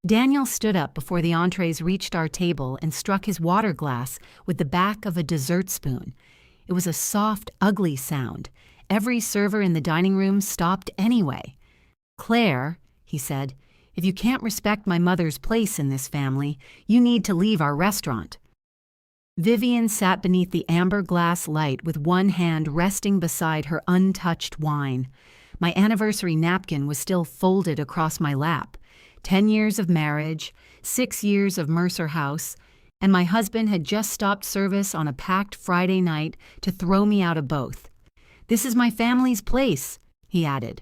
Daniel stood up before the entrees reached our table and struck his water glass with the back of a dessert spoon. It was a soft, ugly sound. Every server in the dining room stopped anyway. "Claire," he said, "if you can't respect my mother's place in this family, you need to leave our restaurant." Vivian sat beneath the amber glass light with one hand resting beside her untouched wine. My anniversary napkin was still folded across my lap. 10 years of marriage, 6 years of Mercer House, and my husband had just stopped service on a packed Friday night to throw me out of both. "This is my family's place," he added.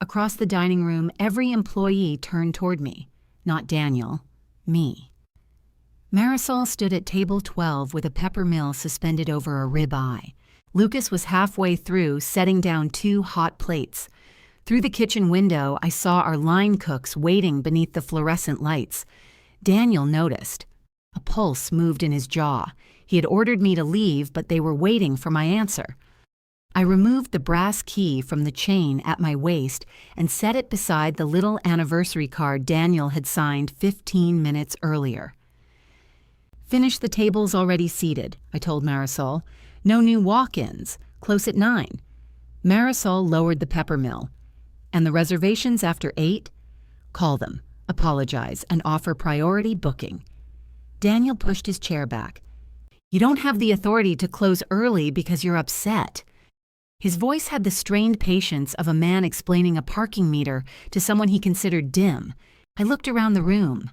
Across the dining room, every employee turned toward me. Not Daniel, me. Marisol stood at table 12 with a peppermill suspended over a rib eye. Lucas was halfway through, setting down 2 hot plates. Through the kitchen window, I saw our line cooks waiting beneath the fluorescent lights. Daniel noticed. A pulse moved in his jaw. He had ordered me to leave, but they were waiting for my answer. I removed the brass key from the chain at my waist and set it beside the little anniversary card Daniel had signed 15 minutes earlier. "Finish the tables already seated," I told Marisol. "No new walk-ins. Close at 9. Marisol lowered the peppermill. "And the reservations after 8? Call them, apologize, and offer priority booking." Daniel pushed his chair back. "You don't have the authority to close early because you're upset." His voice had the strained patience of a man explaining a parking meter to someone he considered dim. I looked around the room.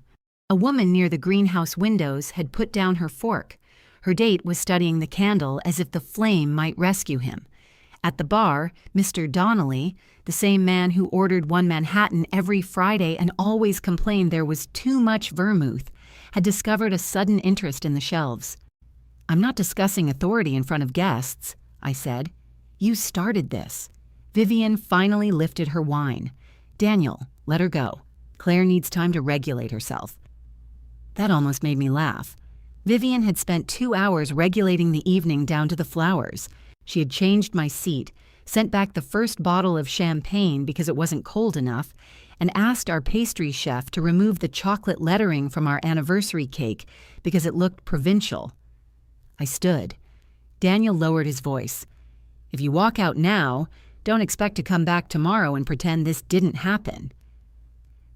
A woman near the greenhouse windows had put down her fork. Her date was studying the candle as if the flame might rescue him. At the bar, Mr. Donnelly, the same man who ordered one Manhattan every Friday and always complained there was too much vermouth, had discovered a sudden interest in the shelves. "I'm not discussing authority in front of guests," I said. "You started this." Vivian finally lifted her wine. "Daniel, let her go. Claire needs time to regulate herself." That almost made me laugh. Vivian had spent 2 hours regulating the evening down to the flowers. She had changed my seat, sent back the first bottle of champagne because it wasn't cold enough, and asked our pastry chef to remove the chocolate lettering from our anniversary cake because it looked provincial. I stood. Daniel lowered his voice. "If you walk out now, don't expect to come back tomorrow and pretend this didn't happen."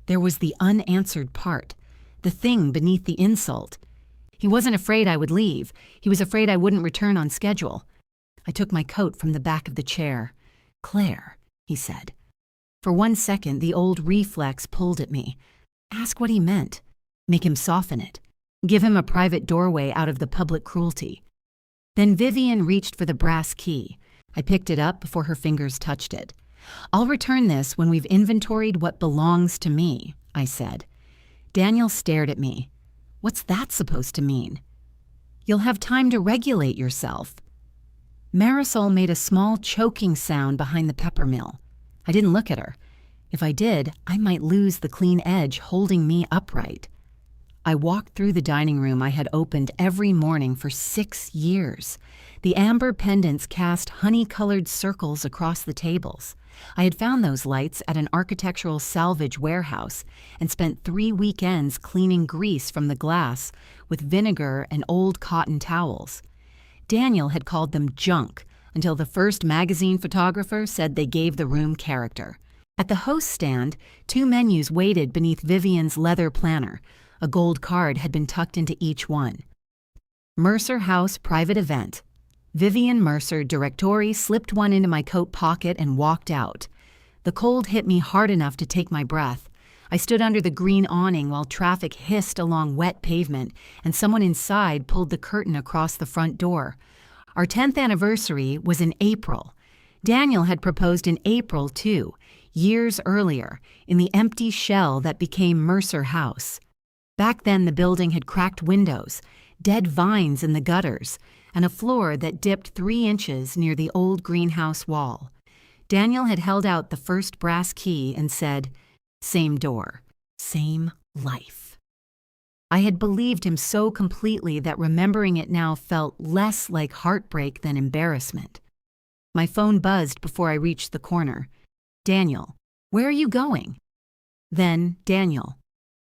There was the unanswered part, the thing beneath the insult. He wasn't afraid I would leave. He was afraid I wouldn't return on schedule. I took my coat from the back of the chair. "Claire," he said. For 1 second, the old reflex pulled at me. Ask what he meant. Make him soften it. Give him a private doorway out of the public cruelty. Then Vivian reached for the brass key. I picked it up before her fingers touched it. "I'll return this when we've inventoried what belongs to me," I said. Daniel stared at me. "What's that supposed to mean?" "You'll have time to regulate yourself." Marisol made a small choking sound behind the peppermill. I didn't look at her. If I did, I might lose the clean edge holding me upright. I walked through the dining room I had opened every morning for 6 years. The amber pendants cast honey-colored circles across the tables. I had found those lights at an architectural salvage warehouse and spent 3 weekends cleaning grease from the glass with vinegar and old cotton towels. Daniel had called them junk until the first magazine photographer said they gave the room character. At the host stand, 2 menus waited beneath Vivian's leather planner. A gold card had been tucked into each one. Mercer House Private Event. Vivian Mercer Directory slipped one into my coat pocket and walked out. The cold hit me hard enough to take my breath. I stood under the green awning while traffic hissed along wet pavement, and someone inside pulled the curtain across the front door. Our 10th anniversary was in April. Daniel had proposed in April, too, years earlier, in the empty shell that became Mercer House. Back then, the building had cracked windows, dead vines in the gutters, and a floor that dipped 3 inches near the old greenhouse wall. Daniel had held out the first brass key and said, "Same door, same life." I had believed him so completely that remembering it now felt less like heartbreak than embarrassment. My phone buzzed before I reached the corner. "Daniel, where are you going?" Then, "Daniel,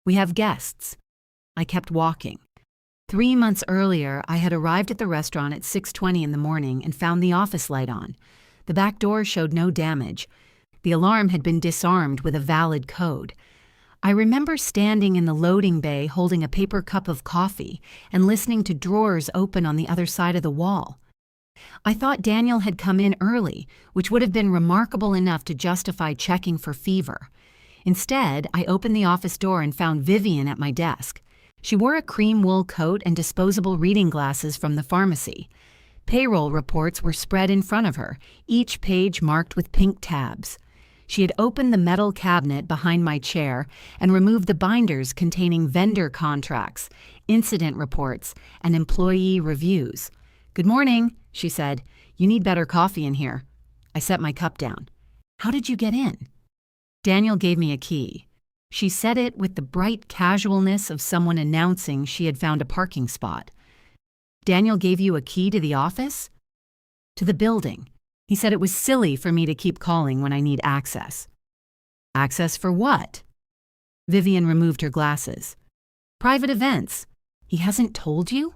We have guests. I kept walking. 3 months earlier, I had arrived at the restaurant at 6:20 in the morning and found the office light on. The back door showed no damage. The alarm had been disarmed with a valid code. I remember standing in the loading bay holding a paper cup of coffee and listening to drawers open on the other side of the wall. I thought Daniel had come in early, which would have been remarkable enough to justify checking for fever. Instead, I opened the office door and found Vivian at my desk. She wore a cream wool coat and disposable reading glasses from the pharmacy. Payroll reports were spread in front of her, each page marked with pink tabs. She had opened the metal cabinet behind my chair and removed the binders containing vendor contracts, incident reports, and employee reviews. "Good morning," she said. "You need better coffee in here." I set my cup down. "How did you get in?" Daniel gave me a key. She said it with the bright casualness of someone announcing she had found a parking spot. "Daniel gave you a key to the office?" "To the building. He said it was silly for me to keep calling when I need access." "Access for what?" Vivian removed her glasses. "Private events. He hasn't told you?"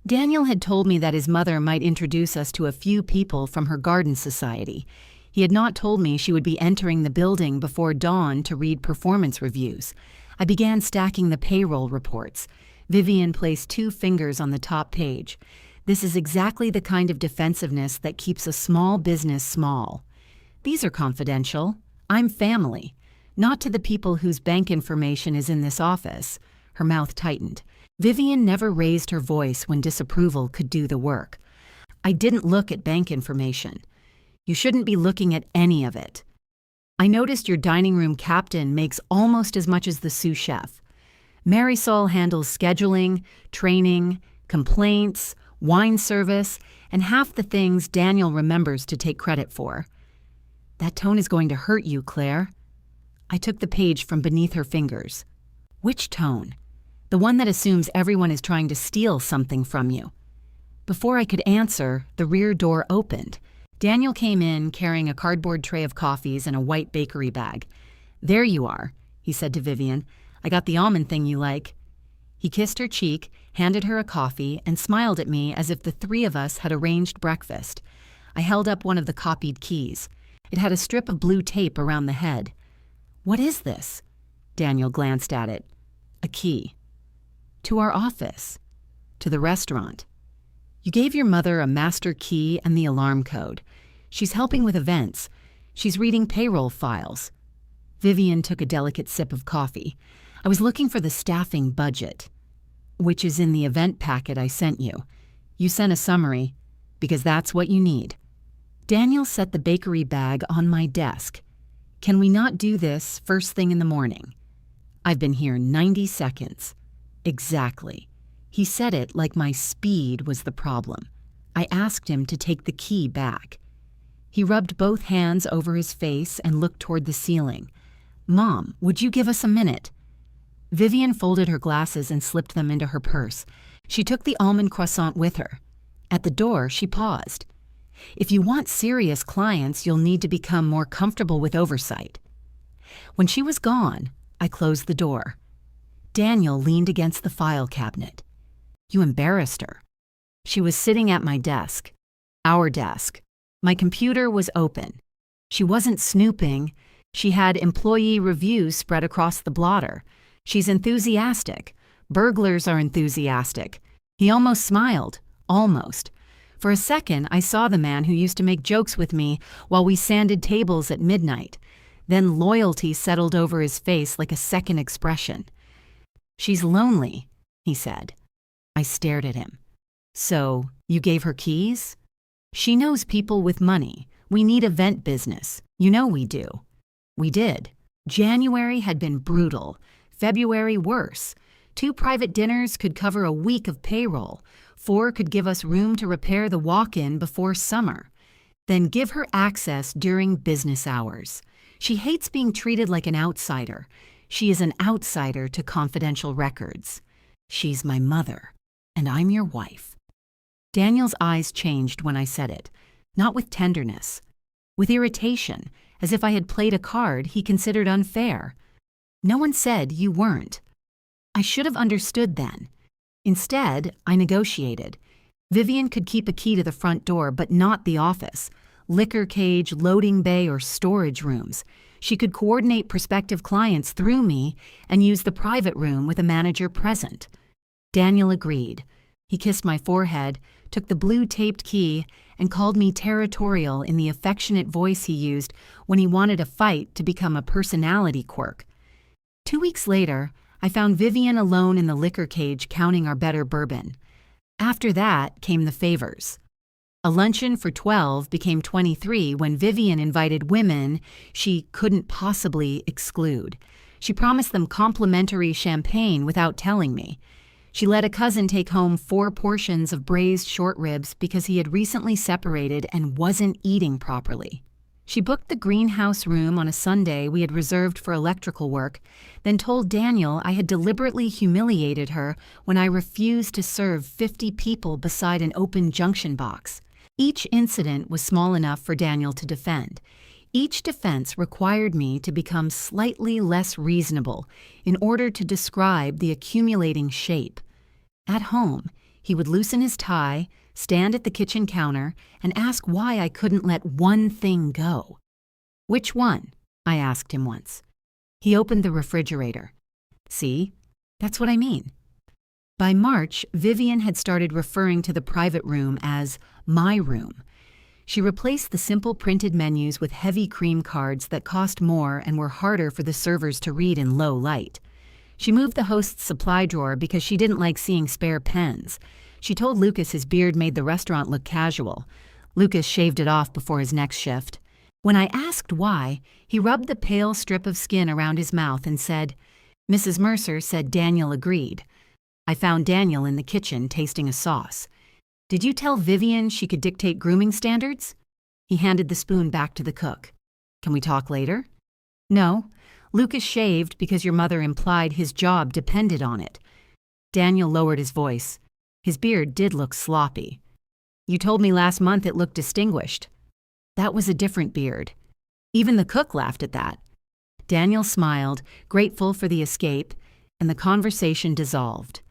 Daniel had told me that his mother might introduce us to a few people from her garden society. He had not told me she would be entering the building before dawn to read performance reviews. I began stacking the payroll reports. Vivian placed 2 fingers on the top page. "This is exactly the kind of defensiveness that keeps a small business small. These are confidential. I'm family. Not to the people whose bank information is in this office." Her mouth tightened. Vivian never raised her voice when disapproval could do the work. "I didn't look at bank information. You shouldn't be looking at any of it. I noticed your dining room captain makes almost as much as the sous chef. Marisol handles scheduling, training, complaints, wine service, and half the things Daniel remembers to take credit for." "That tone is going to hurt you, Claire." I took the page from beneath her fingers. "Which tone?" "The one that assumes everyone is trying to steal something from you." Before I could answer, the rear door opened. Daniel came in carrying a cardboard tray of coffees and a white bakery bag. "There you are," he said to Vivian. "I got the almond thing you like." He kissed her cheek, handed her a coffee, and smiled at me as if the 3 of us had arranged breakfast. I held up one of the copied keys. It had a strip of blue tape around the head. "What is this?" Daniel glanced at it. "A key." "To our office." "To the restaurant." "You gave your mother a master key and the alarm code. She's helping with events. She's reading payroll files." Vivian took a delicate sip of coffee. "I was looking for the staffing budget." "Which is in the event packet I sent you. You sent a summary, because that's what you need." Daniel set the bakery bag on my desk. "Can we not do this first thing in the morning?" "I've been here 90 seconds. "Exactly." He said it like my speed was the problem. I asked him to take the key back. He rubbed both hands over his face and looked toward the ceiling. "Mom, would you give us a minute?" Vivian folded her glasses and slipped them into her purse. She took the almond croissant with her. At the door, she paused. "If you want serious clients, you'll need to become more comfortable with oversight." When she was gone, I closed the door. Daniel leaned against the file cabinet. "You embarrassed her." She was sitting at my desk. Our desk. My computer was open. She wasn't snooping. She had employee reviews spread across the blotter. She's enthusiastic. Burglars are enthusiastic. He almost smiled. Almost. For a second, I saw the man who used to make jokes with me while we sanded tables at midnight. Then loyalty settled over his face like a second expression. "She's lonely," he said. I stared at him. "So, you gave her keys?" "She knows people with money. We need event business. You know we do." We did. January had been brutal. February worse. 2 private dinners could cover a week of payroll. 4 could give us room to repair the walk-in before summer. Then give her access during business hours. She hates being treated like an outsider. She is an outsider to confidential records. She's my mother, and I'm your wife. Daniel's eyes changed when I said it, not with tenderness, with irritation, as if I had played a card he considered unfair. No one said you weren't. I should have understood then. Instead, I negotiated. Vivian could keep a key to the front door, but not the office, liquor cage, loading bay, or storage rooms. She could coordinate prospective clients through me and use the private room with a manager present. Daniel agreed. He kissed my forehead, took the blue taped key, and called me territorial in the affectionate voice he used when he wanted a fight to become a personality quirk. 2 weeks later, I found Vivian alone in the liquor cage counting our better bourbon. After that came the favors. A luncheon for 12 became 23 when Vivian invited women she couldn't possibly exclude. She promised them complimentary champagne without telling me. She let a cousin take home 4 portions of braised short ribs because he had recently separated and wasn't eating properly. She booked the greenhouse room on a Sunday we had reserved for electrical work, then told Daniel I had deliberately humiliated her when I refused to serve 50 people beside an open junction box. Each incident was small enough for Daniel to defend. Each defense required me to become slightly less reasonable in order to describe the accumulating shape. At home, he would loosen his tie, stand at the kitchen counter, and ask why I couldn't let one thing go. "Which one?" I asked him once. He opened the refrigerator. "See? That's what I mean." By March, Vivian had started referring to the private room as my room. She replaced the simple printed menus with heavy cream cards that cost more and were harder for the servers to read in low light. She moved the host's supply drawer because she didn't like seeing spare pens. She told Lucas his beard made the restaurant look casual. Lucas shaved it off before his next shift. When I asked why, he rubbed the pale strip of skin around his mouth and said, "Mrs. Mercer said Daniel agreed. I found Daniel in the kitchen tasting a sauce. Did you tell Vivian she could dictate grooming standards?" He handed the spoon back to the cook. "Can we talk later?" "No. Lucas shaved because your mother implied his job depended on it." Daniel lowered his voice. His beard did look sloppy. "You told me last month it looked distinguished." "That was a different beard." Even the cook laughed at that. Daniel smiled, grateful for the escape, and the conversation dissolved.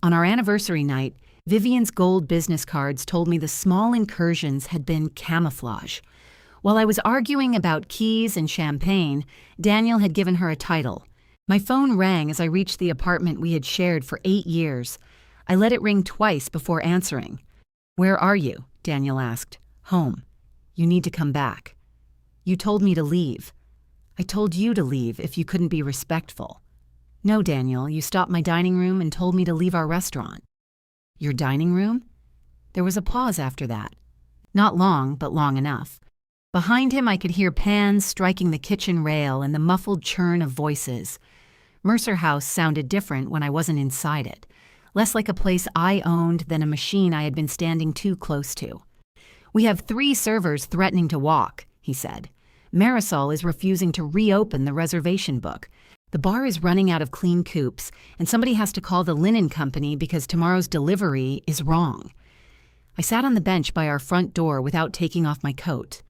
On our anniversary night, Vivian's gold business cards told me the small incursions had been camouflage. While I was arguing about keys and champagne, Daniel had given her a title. My phone rang as I reached the apartment we had shared for 8 years. I let it ring twice before answering. "Where are you?" Daniel asked. "Home. You need to come back." "You told me to leave." "I told you to leave if you couldn't be respectful." "No, Daniel, you stopped my dining room and told me to leave our restaurant." "Your dining room?" There was a pause after that. Not long, but long enough. Behind him I could hear pans striking the kitchen rail and the muffled churn of voices. Mercer House sounded different when I wasn't inside it. Less like a place I owned than a machine I had been standing too close to. "We have 3 servers threatening to walk," he said. "Marisol is refusing to reopen the reservation book. The bar is running out of clean coupes, and somebody has to call the linen company because tomorrow's delivery is wrong." I sat on the bench by our front door without taking off my coat.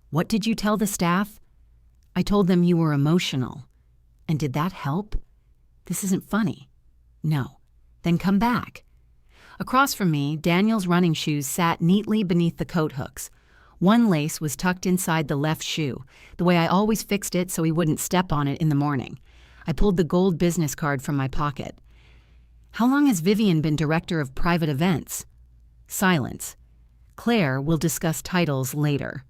"What did you tell the staff?" "I told them you were emotional." "And did that help?" "This isn't funny." "No." "Then come back." Across from me, Daniel's running shoes sat neatly beneath the coat hooks. One lace was tucked inside the left shoe, the way I always fixed it so he wouldn't step on it in the morning. I pulled the gold business card from my pocket. "How long has Vivian been director of private events?" Silence. "Claire will discuss titles later."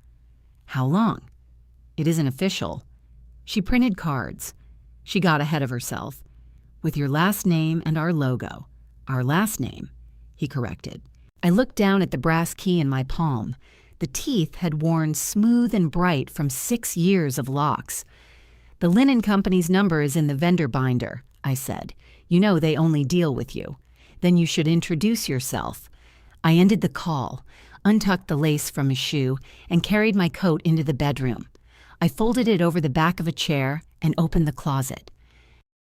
"How long?" "It isn't official." She printed cards. She got ahead of herself. "With your last name and our logo." "Our last name," he corrected. I looked down at the brass key in my palm. The teeth had worn smooth and bright from 6 years of locks. "The linen company's number is in the vendor binder," I said. "You know they only deal with you. Then you should introduce yourself." I ended the call, untucked the lace from his shoe, and carried my coat into the bedroom. I folded it over the back of a chair and opened the closet.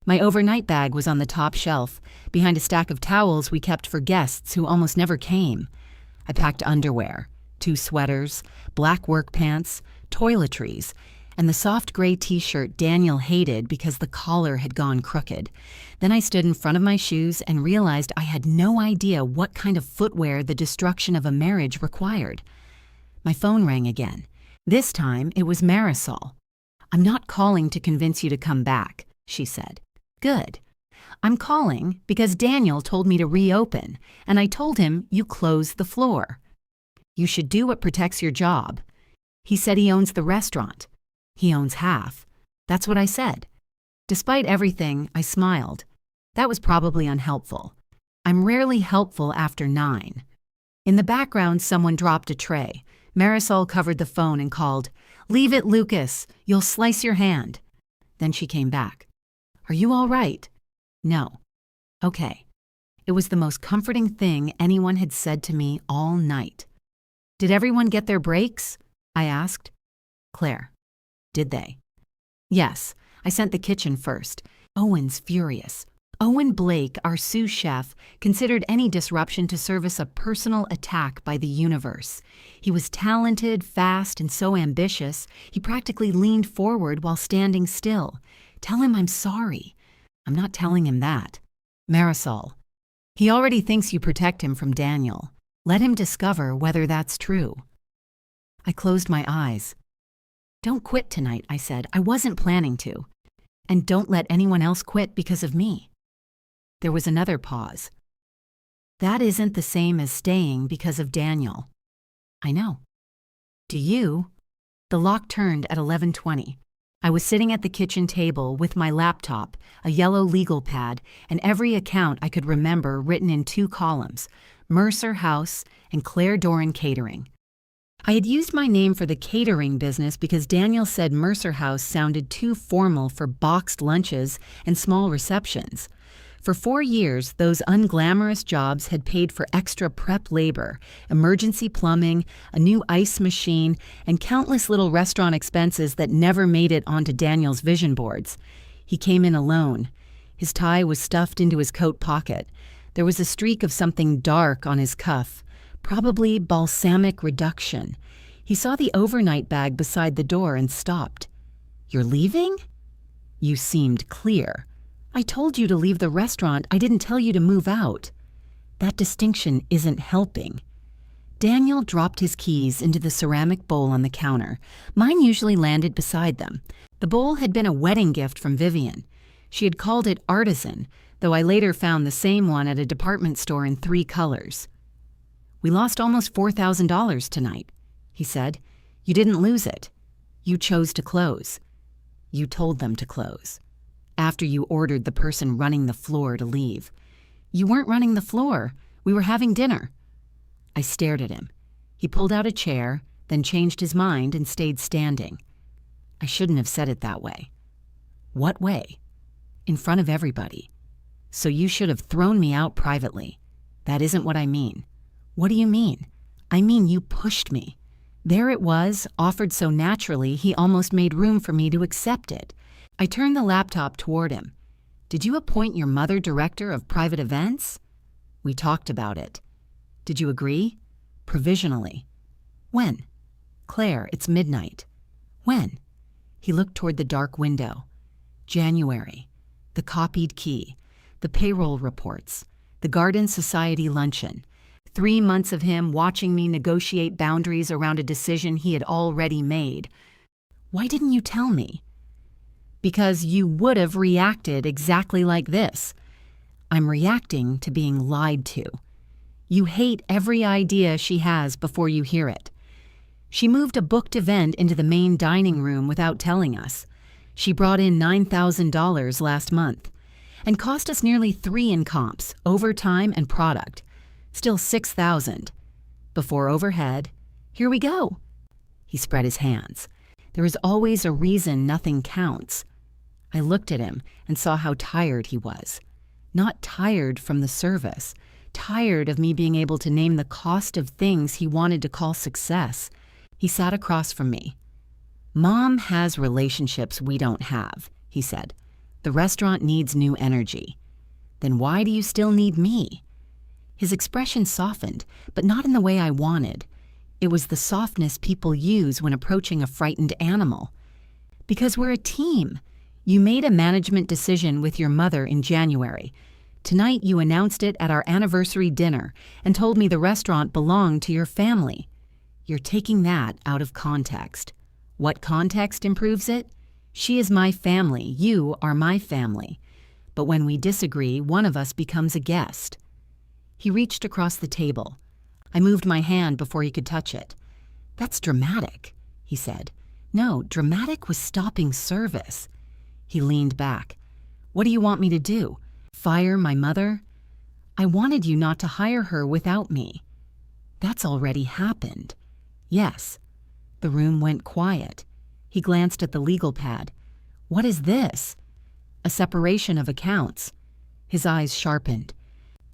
My overnight bag was on the top shelf, behind a stack of towels we kept for guests who almost never came. I packed underwear, 2 sweaters, black work pants, toiletries, and the soft gray t-shirt Daniel hated because the collar had gone crooked. Then I stood in front of my shoes and realized I had no idea what kind of footwear the destruction of a marriage required. My phone rang again. This time it was Marisol. "I'm not calling to convince you to come back," she said. "Good. I'm calling because Daniel told me to reopen, and I told him you closed the floor. You should do what protects your job. He said he owns the restaurant. He owns half. That's what I said." Despite everything, I smiled. That was probably unhelpful. I'm rarely helpful after 9. In the background, someone dropped a tray. Marisol covered the phone and called, "Leave it, Lucas. You'll slice your hand." Then she came back. "Are you all right?" "No." "Okay." It was the most comforting thing anyone had said to me all night. "Did everyone get their breaks?" I asked. "Claire, did they?" "Yes. I sent the kitchen first." Owen's furious. Owen Blake, our sous chef, considered any disruption to service a personal attack by the universe. He was talented, fast, and so ambitious, he practically leaned forward while standing still. "Tell him I'm sorry." "I'm not telling him that." "Marisol, he already thinks you protect him from Daniel. Let him discover whether that's true." I closed my eyes. "Don't quit tonight," I said. "I wasn't planning to. And don't let anyone else quit because of me." There was another pause. "That isn't the same as staying because of Daniel." "I know." "Do you?" The lock turned at 11:20. I was sitting at the kitchen table with my laptop, a yellow legal pad, and every account I could remember written in 2 columns, Mercer House and Claire Doran Catering. I had used my name for the catering business because Daniel said Mercer House sounded too formal for boxed lunches and small receptions. For 4 years, those unglamorous jobs had paid for extra prep labor, emergency plumbing, a new ice machine, and countless little restaurant expenses that never made it onto Daniel's vision boards. He came in alone. His tie was stuffed into his coat pocket. There was a streak of something dark on his cuff, probably balsamic reduction. He saw the overnight bag beside the door and stopped. "You're leaving?" "You seemed clear." "I told you to leave the restaurant. I didn't tell you to move out." That distinction isn't helping. Daniel dropped his keys into the ceramic bowl on the counter. Mine usually landed beside them. The bowl had been a wedding gift from Vivian. She had called it artisan, though I later found the same one at a department store in 3 colors. "We lost almost $4,000 tonight," he said. "You didn't lose it. You chose to close. You told them to close. After you ordered the person running the floor to leave. You weren't running the floor. We were having dinner." I stared at him. He pulled out a chair, then changed his mind and stayed standing. I shouldn't have said it that way. "What way?" "In front of everybody. So you should have thrown me out privately." "That isn't what I mean." "What do you mean?" "I mean you pushed me." There it was, offered so naturally he almost made room for me to accept it. I turned the laptop toward him. "Did you appoint your mother director of private events?" "We talked about it." "Did you agree?" "Provisionally." "When?" "Claire, it's midnight." "When?" He looked toward the dark window. "January. The copied key. The payroll reports. The Garden Society luncheon. 3 months of him watching me negotiate boundaries around a decision he had already made. Why didn't you tell me?" "Because you would have reacted exactly like this." "I'm reacting to being lied to. You hate every idea she has before you hear it. She moved a booked event into the main dining room without telling us. She brought in $9,000 last month and cost us nearly 3 in comps, overtime and product. Still 6,000. Before overhead. Here we go." He spread his hands. "There is always a reason nothing counts." I looked at him and saw how tired he was. Not tired from the service, tired of me being able to name the cost of things he wanted to call success. He sat across from me. "Mom has relationships we don't have," he said. "The restaurant needs new energy." "Then why do you still need me?" His expression softened, but not in the way I wanted. It was the softness people use when approaching a frightened animal. Because we're a team. You made a management decision with your mother in January. Tonight you announced it at our anniversary dinner and told me the restaurant belonged to your family. You're taking that out of context. What context improves it? She is my family, you are my family. But when we disagree, one of us becomes a guest. He reached across the table. I moved my hand before he could touch it. That's dramatic, he said. No, dramatic was stopping service. He leaned back. What do you want me to do? Fire my mother? I wanted you not to hire her without me. That's already happened. Yes. The room went quiet. He glanced at the legal pad. What is this? A separation of accounts. His eyes sharpened.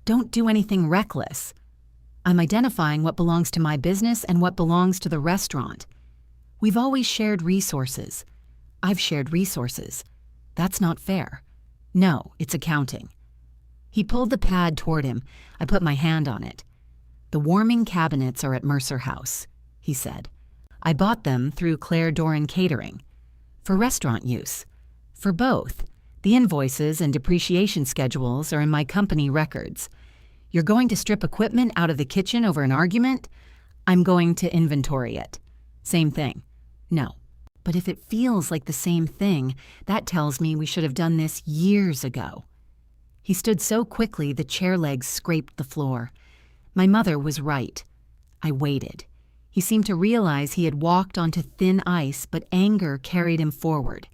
Don't do anything reckless. I'm identifying what belongs to my business and what belongs to the restaurant. We've always shared resources. I've shared resources. That's not fair. No, it's accounting. He pulled the pad toward him. I put my hand on it. The warming cabinets are at Mercer House, he said. I bought them through Claire Doran Catering. For restaurant use. For both. The invoices and depreciation schedules are in my company records. You're going to strip equipment out of the kitchen over an argument? I'm going to inventory it. Same thing. No. But if it feels like the same thing, that tells me we should have done this years ago. He stood so quickly the chair legs scraped the floor. My mother was right. I waited. He seemed to realize he had walked onto thin ice, but anger carried him forward.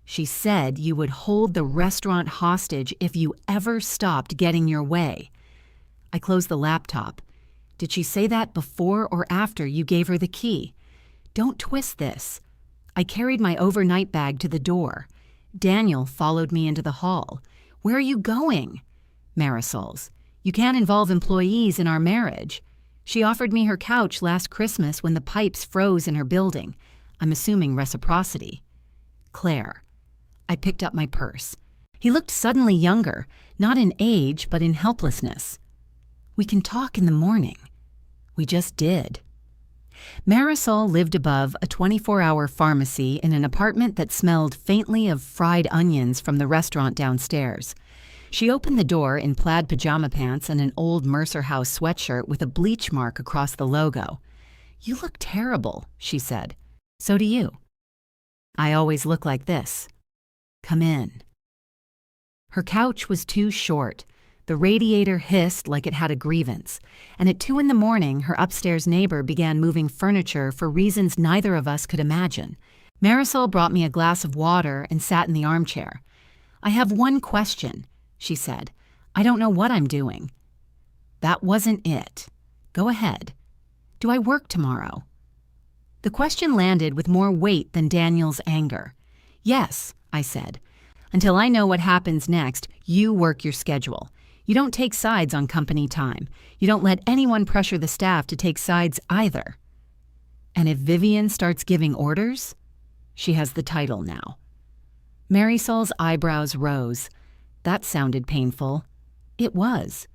She said you would hold the restaurant hostage if you ever stopped getting your way. I closed the laptop. Did she say that before or after you gave her the key? Don't twist this. I carried my overnight bag to the door. Daniel followed me into the hall. Where are you going? Marisol's. You can't involve employees in our marriage. She offered me her couch last Christmas when the pipes froze in her building. I'm assuming reciprocity. Claire. I picked up my purse. He looked suddenly younger, not in age, but in helplessness. We can talk in the morning. We just did. Marisol lived above a 24-hour pharmacy in an apartment that smelled faintly of fried onions from the restaurant downstairs. She opened the door in plaid pajama pants and an old Mercer House sweatshirt with a bleach mark across the logo. You look terrible, she said. So do you. I always look like this. Come in. Her couch was too short. The radiator hissed like it had a grievance, and at 2 a.m, her upstairs neighbor began moving furniture for reasons neither of us could imagine. Marisol brought me a glass of water and sat in the armchair. I have one question, she said. I don't know what I'm doing. That wasn't it. Go ahead. Do I work tomorrow? The question landed with more weight than Daniel's anger. Yes, I said. Until I know what happens next, you work your schedule. You don't take sides on company time. You don't let anyone pressure the staff to take sides either. And if Vivian starts giving orders? She has the title now. Marisol's eyebrows rose. That sounded painful. It was.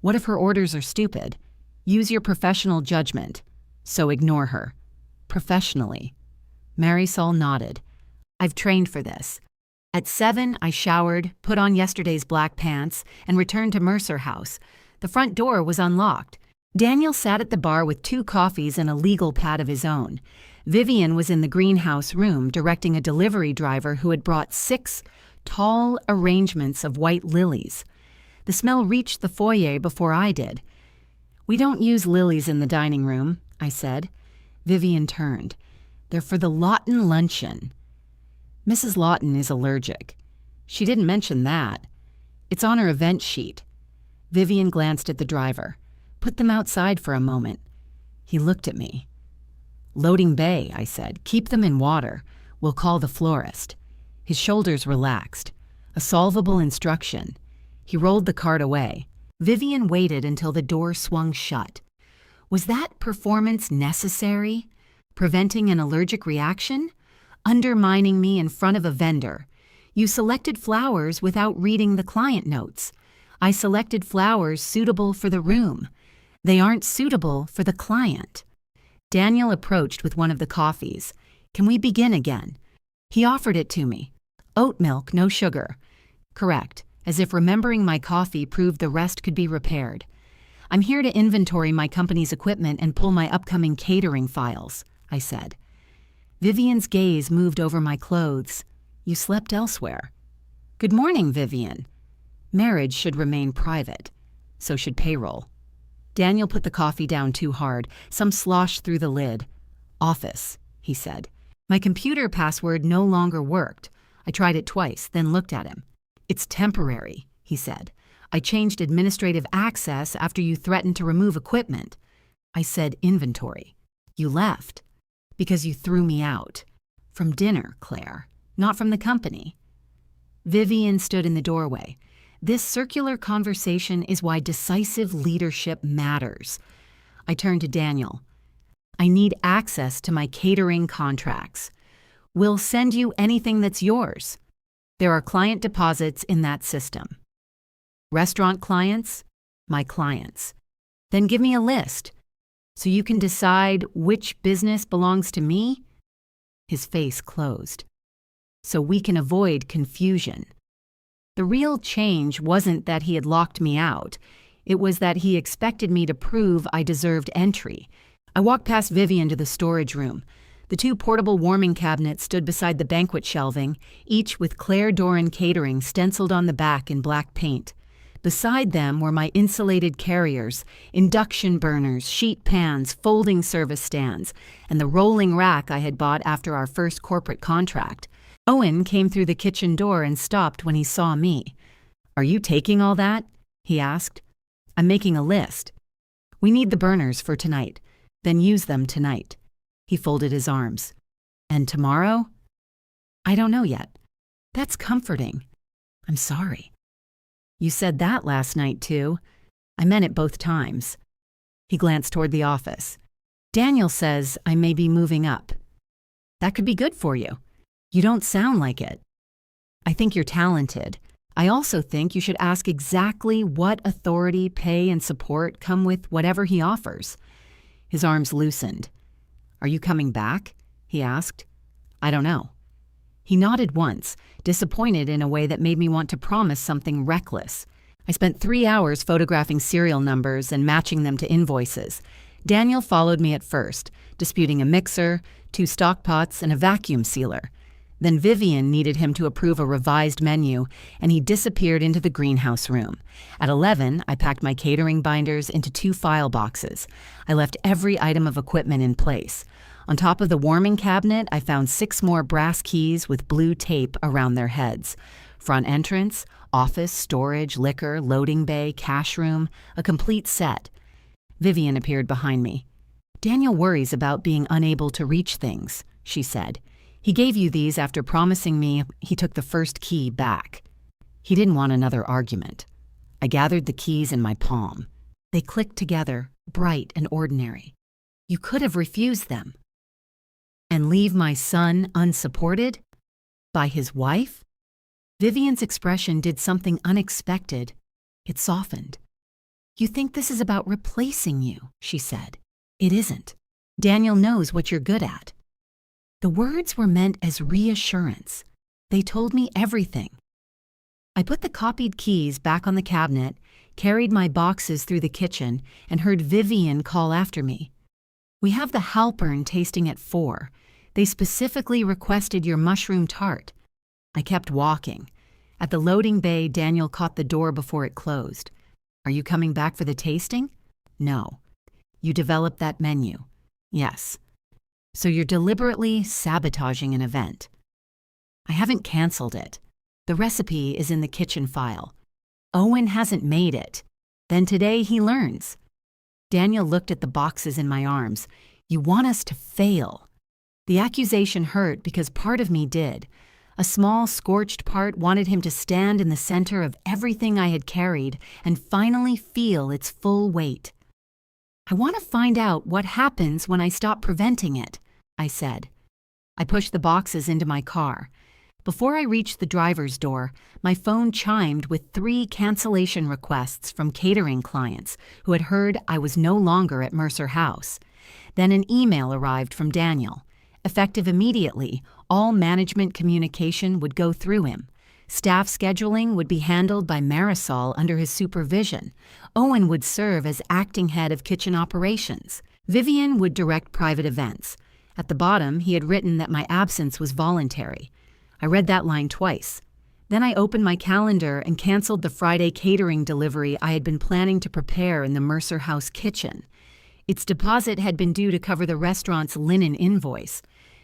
What if her orders are stupid? Use your professional judgment. So ignore her. Professionally. Marisol nodded. I've trained for this. At 7, I showered, put on yesterday's black pants, and returned to Mercer House. The front door was unlocked. Daniel sat at the bar with 2 coffees and a legal pad of his own. Vivian was in the greenhouse room directing a delivery driver who had brought 6 tall arrangements of white lilies. The smell reached the foyer before I did. We don't use lilies in the dining room, I said. Vivian turned. They're for the Lawton luncheon. Mrs. Lawton is allergic. She didn't mention that. It's on her event sheet. Vivian glanced at the driver. Put them outside for a moment. He looked at me. Loading bay, I said. Keep them in water. We'll call the florist. His shoulders relaxed. A solvable instruction. He rolled the cart away. Vivian waited until the door swung shut. Was that performance necessary? Preventing an allergic reaction? Undermining me in front of a vendor. You selected flowers without reading the client notes. I selected flowers suitable for the room. They aren't suitable for the client. Daniel approached with one of the coffees. Can we begin again? He offered it to me. Oat milk, no sugar. Correct, as if remembering my coffee proved the rest could be repaired. I'm here to inventory my company's equipment and pull my upcoming catering files, I said. Vivian's gaze moved over my clothes. You slept elsewhere. Good morning, Vivian. Marriage should remain private. So should payroll. Daniel put the coffee down too hard. Some sloshed through the lid. Office, he said. My computer password no longer worked. I tried it twice, then looked at him. It's temporary, he said. I changed administrative access after you threatened to remove equipment. I said inventory. You left. Because you threw me out. From dinner, Claire. Not from the company. Vivian stood in the doorway. This circular conversation is why decisive leadership matters. I turned to Daniel. I need access to my catering contracts. We'll send you anything that's yours. There are client deposits in that system. Restaurant clients, my clients. Then give me a list, so you can decide which business belongs to me. His face closed. So we can avoid confusion. The real change wasn't that he had locked me out. It was that he expected me to prove I deserved entry. I walked past Vivian to the storage room. The two portable warming cabinets stood beside the banquet shelving, each with Claire Doran Catering stenciled on the back in black paint. Beside them were my insulated carriers, induction burners, sheet pans, folding service stands, and the rolling rack I had bought after our first corporate contract. Owen came through the kitchen door and stopped when he saw me. Are you taking all that? He asked. I'm making a list. We need the burners for tonight. Then use them tonight. He folded his arms. And tomorrow? I don't know yet. That's comforting. I'm sorry. You said that last night, too. I meant it both times. He glanced toward the office. Daniel says I may be moving up. That could be good for you. You don't sound like it. I think you're talented. I also think you should ask exactly what authority, pay, and support come with whatever he offers. His arms loosened. Are you coming back? He asked. I don't know. He nodded once, disappointed in a way that made me want to promise something reckless. I spent 3 hours photographing serial numbers and matching them to invoices. Daniel followed me at first, disputing a mixer, 2 stock pots, and a vacuum sealer. Then Vivian needed him to approve a revised menu, and he disappeared into the greenhouse room. At 11, I packed my catering binders into 2 file boxes. I left every item of equipment in place. On top of the warming cabinet, I found 6 more brass keys with blue tape around their heads. Front entrance, office, storage, liquor, loading bay, cash room, a complete set. Vivian appeared behind me. Daniel worries about being unable to reach things, she said. He gave you these after promising me he took the first key back. He didn't want another argument. I gathered the keys in my palm. They clicked together, bright and ordinary. You could have refused them. And leave my son unsupported? By his wife? Vivian's expression did something unexpected. It softened. You think this is about replacing you, she said. It isn't. Daniel knows what you're good at. The words were meant as reassurance. They told me everything. I put the copied keys back on the cabinet, carried my boxes through the kitchen, and heard Vivian call after me. We have the Halpern tasting at 4. They specifically requested your mushroom tart. I kept walking. At the loading bay, Daniel caught the door before it closed. Are you coming back for the tasting? No. You developed that menu? Yes. So you're deliberately sabotaging an event. I haven't canceled it. The recipe is in the kitchen file. Owen hasn't made it. Then today he learns. Daniel looked at the boxes in my arms. You want us to fail. The accusation hurt because part of me did. A small, scorched part wanted him to stand in the center of everything I had carried and finally feel its full weight. I want to find out what happens when I stop preventing it, I said. I pushed the boxes into my car. Before I reached the driver's door, my phone chimed with 3 cancellation requests from catering clients who had heard I was no longer at Mercer House. Then an email arrived from Daniel. Effective immediately, all management communication would go through him. Staff scheduling would be handled by Marisol under his supervision. Owen would serve as acting head of kitchen operations. Vivian would direct private events. At the bottom, he had written that my absence was voluntary. I read that line twice. Then I opened my calendar and canceled the Friday catering delivery I had been planning to prepare in the Mercer house kitchen. Its deposit had been due to cover the restaurant's linen invoice.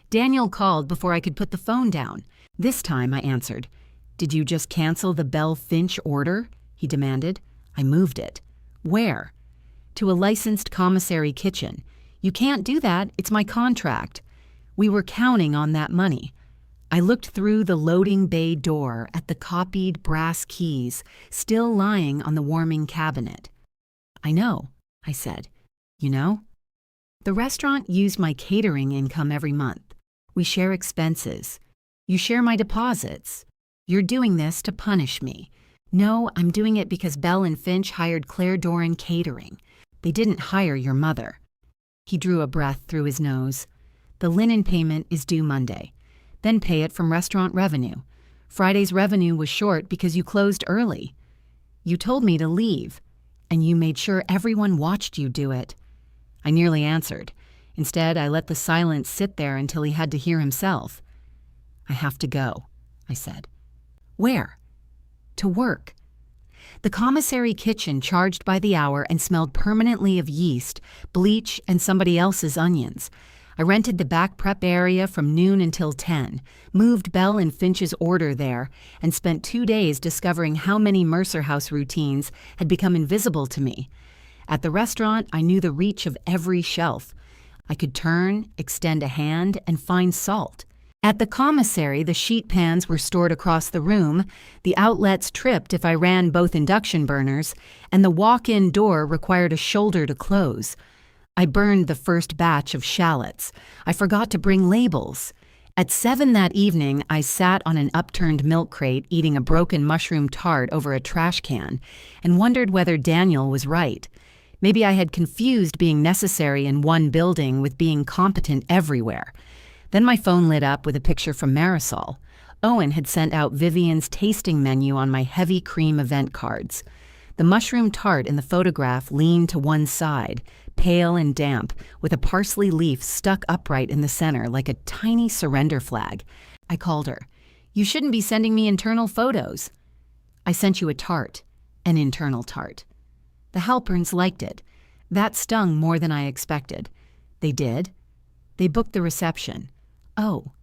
Daniel called before I could put the phone down. This time, I answered. "Did you just cancel the Bell Finch order?" he demanded. I moved it. "Where?" "To a licensed commissary kitchen. You can't do that, it's my contract." We were counting on that money. I looked through the loading bay door at the copied brass keys still lying on the warming cabinet. "I know," I said. "You know?" "The restaurant used my catering income every month. We share expenses. You share my deposits. You're doing this to punish me." "No, I'm doing it because Bell and Finch hired Claire Doran Catering. They didn't hire your mother." He drew a breath through his nose. "The linen payment is due Monday. Then pay it from restaurant revenue. Friday's revenue was short because you closed early. You told me to leave, and you made sure everyone watched you do it." I nearly answered. Instead, I let the silence sit there until he had to hear himself. "I have to go," I said. "Where?" "To work." The commissary kitchen charged by the hour and smelled permanently of yeast, bleach, and somebody else's onions. I rented the back prep area from noon until 10, moved Bell and Finch's order there, and spent 2 days discovering how many Mercer House routines had become invisible to me. At the restaurant, I knew the reach of every shelf. I could turn, extend a hand, and find salt. At the commissary, the sheet pans were stored across the room, the outlets tripped if I ran both induction burners, and the walk-in door required a shoulder to close. I burned the first batch of shallots. I forgot to bring labels. At 7 that evening, I sat on an upturned milk crate eating a broken mushroom tart over a trash can and wondered whether Daniel was right. Maybe I had confused being necessary in one building with being competent everywhere. Then my phone lit up with a picture from Marisol. Owen had sent out Vivian's tasting menu on my heavy cream event cards. The mushroom tart in the photograph leaned to one side, pale and damp, with a parsley leaf stuck upright in the center like a tiny surrender flag. I called her. "You shouldn't be sending me internal photos." "I sent you a tart, an internal tart." The Halperns liked it. That stung more than I expected. They did. They booked the reception. Oh,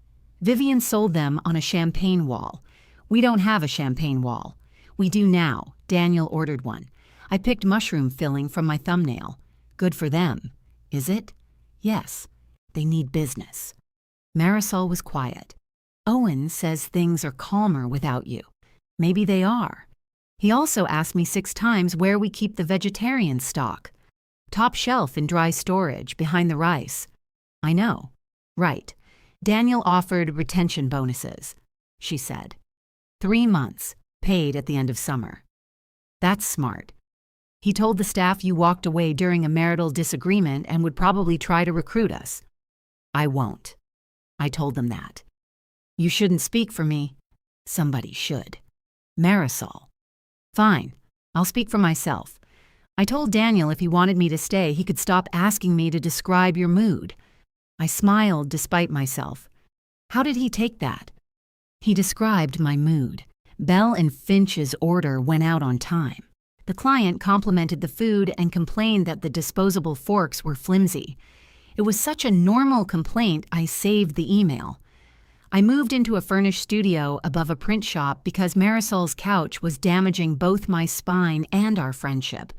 Vivian sold them on a champagne wall. We don't have a champagne wall. We do now. Daniel ordered one. I picked mushroom filling from my thumbnail. Good for them. Is it? Yes. They need business. Marisol was quiet. "Owen says things are calmer without you. Maybe they are. He also asked me 6 times where we keep the vegetarian stock. Top shelf in dry storage, behind the rice." "I know." "Right. Daniel offered retention bonuses," she said. 3 months, paid at the end of summer. "That's smart. He told the staff you walked away during a marital disagreement and would probably try to recruit us." "I won't." I told them that. "You shouldn't speak for me." "Somebody should." "Marisol." "Fine. I'll speak for myself. I told Daniel if he wanted me to stay, he could stop asking me to describe your mood." I smiled despite myself. How did he take that? He described my mood. Bell and Finch's order went out on time. The client complimented the food and complained that the disposable forks were flimsy. It was such a normal complaint, I saved the email. I moved into a furnished studio above a print shop because Marisol's couch was damaging both my spine and our friendship.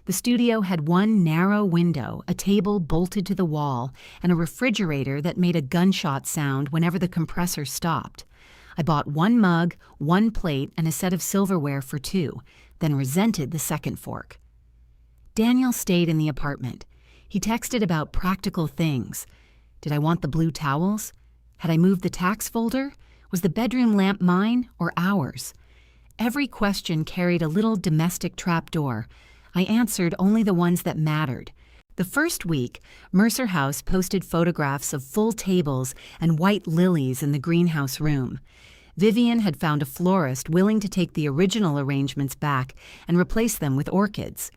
The studio had one narrow window, a table bolted to the wall, and a refrigerator that made a gunshot sound whenever the compressor stopped. I bought 1 mug, 1 plate, and a set of silverware for 2, then resented the second fork. Daniel stayed in the apartment. He texted about practical things. Did I want the blue towels? Had I moved the tax folder? Was the bedroom lamp mine or ours? Every question carried a little domestic trapdoor. I answered only the ones that mattered. The first week, Mercer House posted photographs of full tables and white lilies in the greenhouse room. Vivian had found a florist willing to take the original arrangements back and replace them with orchids.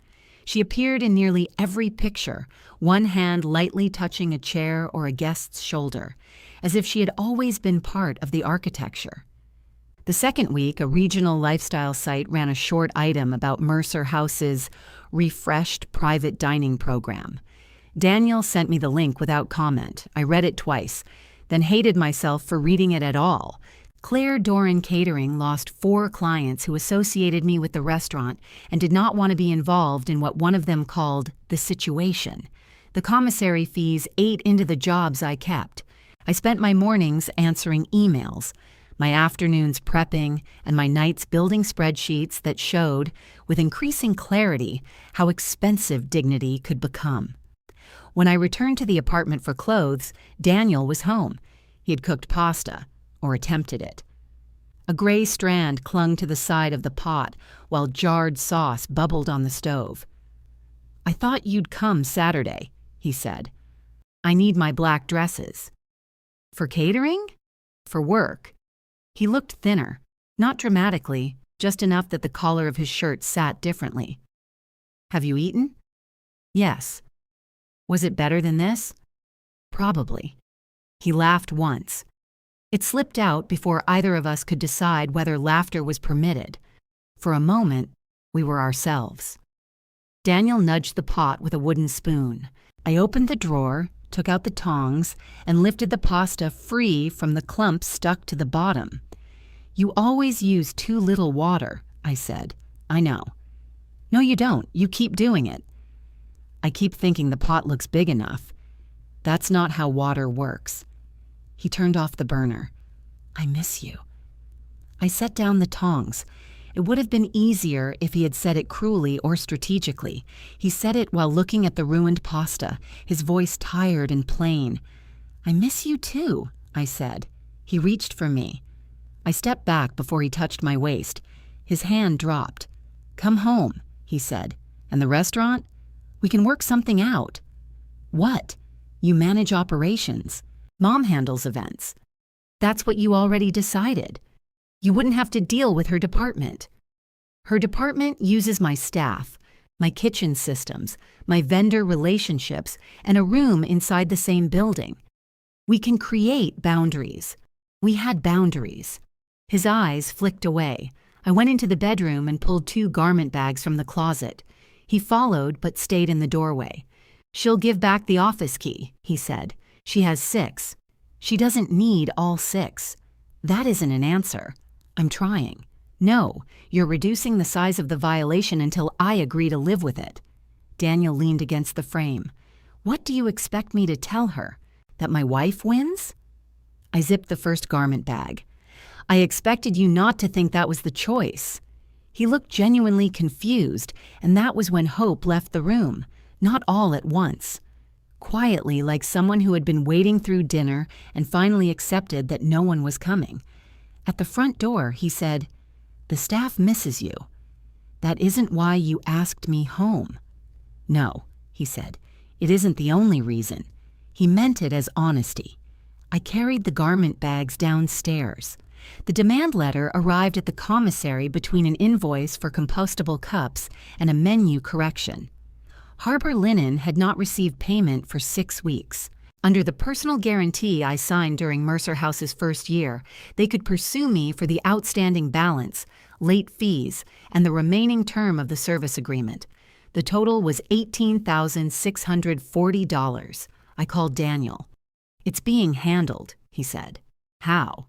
She appeared in nearly every picture, one hand lightly touching a chair or a guest's shoulder, as if she had always been part of the architecture. The second week, a regional lifestyle site ran a short item about Mercer House's refreshed private dining program. Daniel sent me the link without comment. I read it twice, then hated myself for reading it at all. Claire Doran Catering lost 4 clients who associated me with the restaurant and did not want to be involved in what one of them called the situation. The commissary fees ate into the jobs I kept. I spent my mornings answering emails, my afternoons prepping, and my nights building spreadsheets that showed, with increasing clarity, how expensive dignity could become. When I returned to the apartment for clothes, Daniel was home. He had cooked pasta, or attempted it. A gray strand clung to the side of the pot while jarred sauce bubbled on the stove. "I thought you'd come Saturday," he said. "I need my black dresses." "For catering?" "For work." He looked thinner, not dramatically, just enough that the collar of his shirt sat differently. "Have you eaten?" "Yes." "Was it better than this?" "Probably." He laughed once. It slipped out before either of us could decide whether laughter was permitted. For a moment, we were ourselves. Daniel nudged the pot with a wooden spoon. I opened the drawer, took out the tongs, and lifted the pasta free from the clumps stuck to the bottom. "You always use too little water," I said. "I know." "No, you don't. You keep doing it." "I keep thinking the pot looks big enough." "That's not how water works." He turned off the burner. "I miss you." I set down the tongs. It would have been easier if he had said it cruelly or strategically. He said it while looking at the ruined pasta, his voice tired and plain. "I miss you too," I said. He reached for me. I stepped back before he touched my waist. His hand dropped. "Come home," he said. "And the restaurant? We can work something out." "What?" "You manage operations. Mom handles events." "That's what you already decided. You wouldn't have to deal with her department." "Her department uses my staff, my kitchen systems, my vendor relationships, and a room inside the same building. We can create boundaries. We had boundaries." His eyes flicked away. I went into the bedroom and pulled 2 garment bags from the closet. He followed but stayed in the doorway. "She'll give back the office key," he said. "She has 6. She doesn't need all 6. That isn't an answer." "I'm trying." "No, you're reducing the size of the violation until I agree to live with it." Daniel leaned against the frame. "What do you expect me to tell her? That my wife wins?" I zipped the first garment bag. "I expected you not to think that was the choice." He looked genuinely confused, and that was when hope left the room, not all at once. Quietly, like someone who had been waiting through dinner and finally accepted that no one was coming. At the front door, he said, "The staff misses you. That isn't why you asked me home." "No," he said, "it isn't the only reason." He meant it as honesty. I carried the garment bags downstairs. The demand letter arrived at the commissary between an invoice for compostable cups and a menu correction. Harbor Linen had not received payment for 6 weeks. Under the personal guarantee I signed during Mercer House's first year, they could pursue me for the outstanding balance, late fees, and the remaining term of the service agreement. The total was $18,640. I called Daniel. "It's being handled," he said. "How?"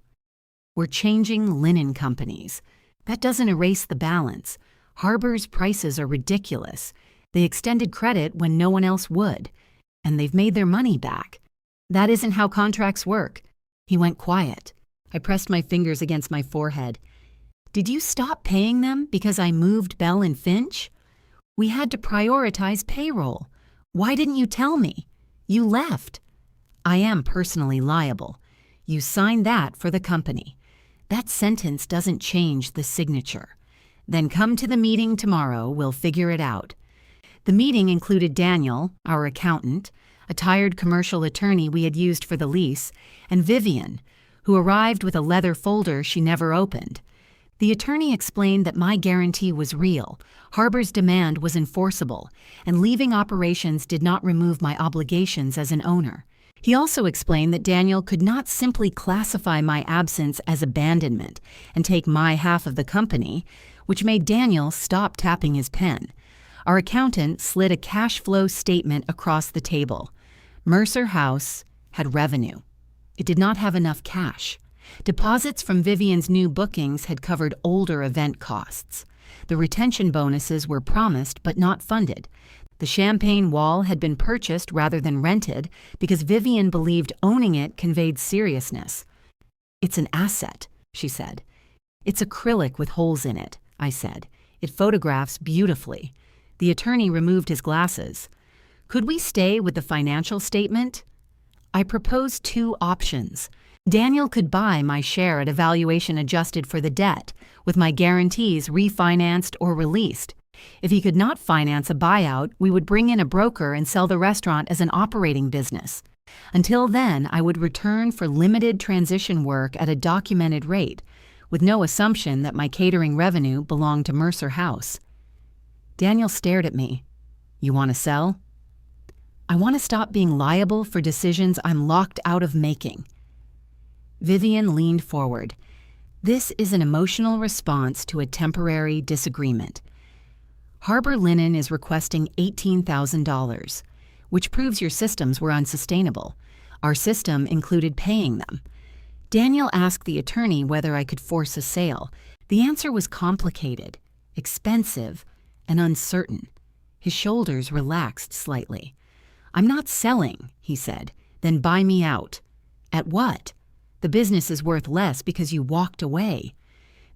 "We're changing linen companies. That doesn't erase the balance. Harbor's prices are ridiculous. They extended credit when no one else would, and they've made their money back. That isn't how contracts work." He went quiet. I pressed my fingers against my forehead. "Did you stop paying them because I moved Bell and Finch?" "We had to prioritize payroll. Why didn't you tell me? You left." "I am personally liable. You signed that for the company. That sentence doesn't change the signature. Then come to the meeting tomorrow, we'll figure it out." The meeting included Daniel, our accountant, a tired commercial attorney we had used for the lease, and Vivian, who arrived with a leather folder she never opened. The attorney explained that my guarantee was real, Harbor's demand was enforceable, and leaving operations did not remove my obligations as an owner. He also explained that Daniel could not simply classify my absence as abandonment and take my half of the company, which made Daniel stop tapping his pen. Our accountant slid a cash flow statement across the table. Mercer House had revenue. It did not have enough cash. Deposits from Vivian's new bookings had covered older event costs. The retention bonuses were promised but not funded. The champagne wall had been purchased rather than rented because Vivian believed owning it conveyed seriousness. "It's an asset," she said. "It's acrylic with holes in it," I said. "It photographs beautifully." The attorney removed his glasses. "Could we stay with the financial statement?" I proposed two options. Daniel could buy my share at a valuation adjusted for the debt, with my guarantees refinanced or released. If he could not finance a buyout, we would bring in a broker and sell the restaurant as an operating business. Until then, I would return for limited transition work at a documented rate, with no assumption that my catering revenue belonged to Mercer House. Daniel stared at me. "You want to sell?" "I want to stop being liable for decisions I'm locked out of making." Vivian leaned forward. "This is an emotional response to a temporary disagreement. Harbor Linen is requesting $18,000, which proves your systems were unsustainable. Our system included paying them." Daniel asked the attorney whether I could force a sale. The answer was complicated, expensive, and uncertain. His shoulders relaxed slightly. "I'm not selling," he said. "Then buy me out." "At what?" "The business is worth less because you walked away."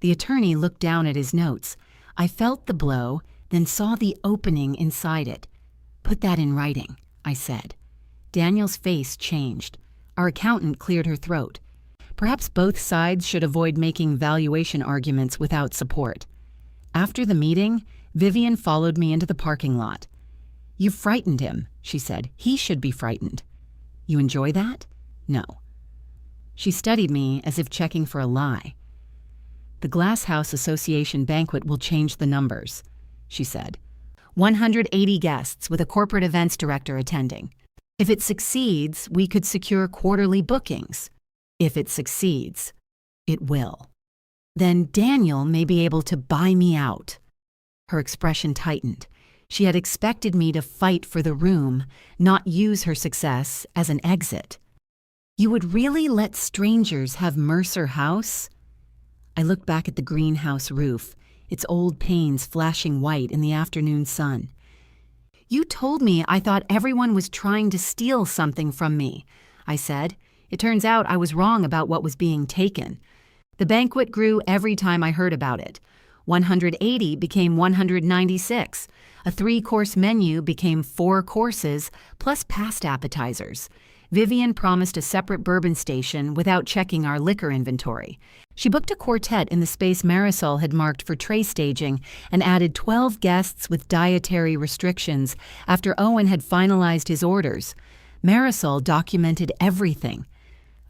The attorney looked down at his notes. I felt the blow, then saw the opening inside it. "Put that in writing," I said. Daniel's face changed. Our accountant cleared her throat. Perhaps both sides should avoid making valuation arguments without support. After the meeting, Vivian followed me into the parking lot. "You frightened him," she said. "He should be frightened." "You enjoy that?" "No." She studied me as if checking for a lie. "The Glasshouse Association banquet will change the numbers," she said. 180 guests with a corporate events director attending. If it succeeds, we could secure quarterly bookings. If it succeeds, it will. Then Daniel may be able to buy me out. Her expression tightened. She had expected me to fight for the room, not use her success as an exit. "You would really let strangers have Mercer House?" I looked back at the greenhouse roof, its old panes flashing white in the afternoon sun. "You told me I thought everyone was trying to steal something from me," I said. "It turns out I was wrong about what was being taken." The banquet grew every time I heard about it. 180 became 196. A 3-course menu became 4 courses, plus past appetizers. Vivian promised a separate bourbon station without checking our liquor inventory. She booked a quartet in the space Marisol had marked for tray staging and added 12 guests with dietary restrictions after Owen had finalized his orders. Marisol documented everything.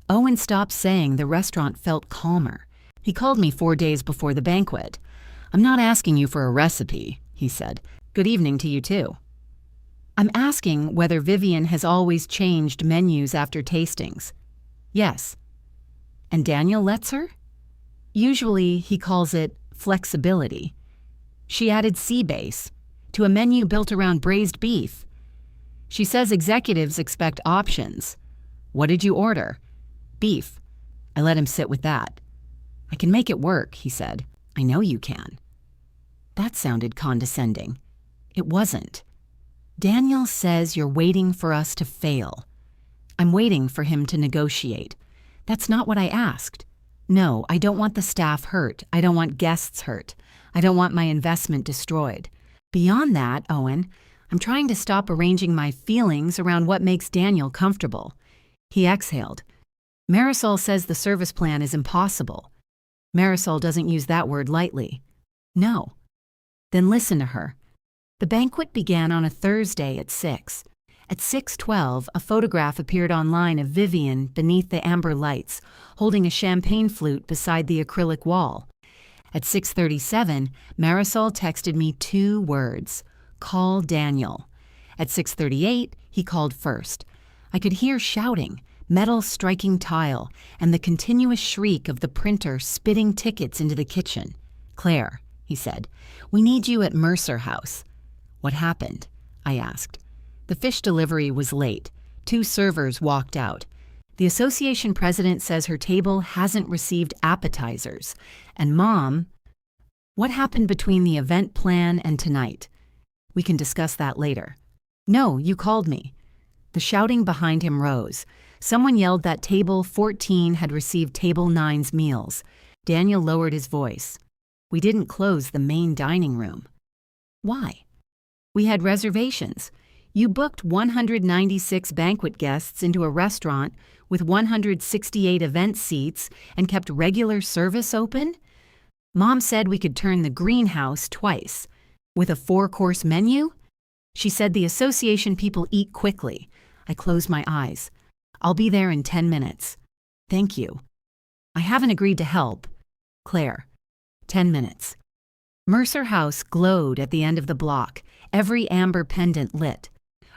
Owen stopped saying the restaurant felt calmer. He called me 4 days before the banquet. "I'm not asking you for a recipe," he said. "Good evening to you too." "I'm asking whether Vivian has always changed menus after tastings." "Yes." "And Daniel lets her?" "Usually he calls it flexibility." "She added sea base to a menu built around braised beef." "She says executives expect options." "What did you order?" "Beef." I let him sit with that. "I can make it work," he said. "I know you can." That sounded condescending. It wasn't. "Daniel says you're waiting for us to fail." "I'm waiting for him to negotiate." "That's not what I asked." "No, I don't want the staff hurt. I don't want guests hurt. I don't want my investment destroyed. Beyond that, Owen, I'm trying to stop arranging my feelings around what makes Daniel comfortable." He exhaled. "Marisol says the service plan is impossible." "Marisol doesn't use that word lightly." "No." "Then listen to her." The banquet began on a Thursday at 6. At 6:12, a photograph appeared online of Vivian beneath the amber lights, holding a champagne flute beside the acrylic wall. At 6:37, Marisol texted me 2 words: "Call Daniel." At 6:38, he called first. I could hear shouting, metal striking tile, and the continuous shriek of the printer spitting tickets into the kitchen. "Claire," he said, "we need you at Mercer House." "What happened?" I asked. The fish delivery was late. 2 servers walked out. The association president says her table hasn't received appetizers. And Mom, what happened between the event plan and tonight? We can discuss that later. No, you called me. The shouting behind him rose. Someone yelled that table 14 had received table 9's meals. Daniel lowered his voice. We didn't close the main dining room. Why? We had reservations. You booked 196 banquet guests into a restaurant with 168 event seats and kept regular service open? Mom said we could turn the greenhouse twice. With a 4-course menu? She said the association people eat quickly. I closed my eyes. I'll be there in 10 minutes. Thank you. I haven't agreed to help. Claire. 10 minutes. Mercer House glowed at the end of the block, every amber pendant lit.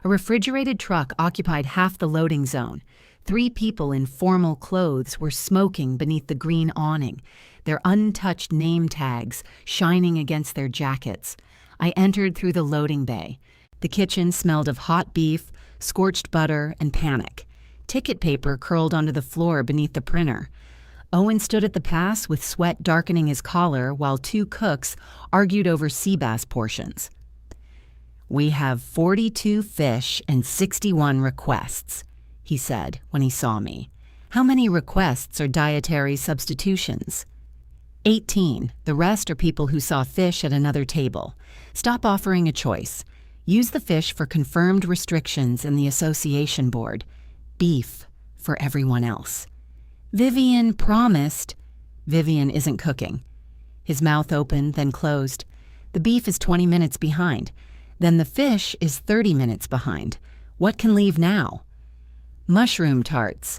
A refrigerated truck occupied half the loading zone. 3 people in formal clothes were smoking beneath the green awning, their untouched name tags shining against their jackets. I entered through the loading bay. The kitchen smelled of hot beef, scorched butter, and panic. Ticket paper curled onto the floor beneath the printer. Owen stood at the pass with sweat darkening his collar while 2 cooks argued over sea bass portions. "We have 42 fish and 61 requests," he said when he saw me. "How many requests are dietary substitutions?" 18. The rest are people who saw fish at another table. Stop offering a choice. Use the fish for confirmed restrictions in the association board. Beef for everyone else. Vivian promised. Vivian isn't cooking. His mouth opened, then closed. The beef is 20 minutes behind. Then the fish is 30 minutes behind. What can leave now? Mushroom tarts.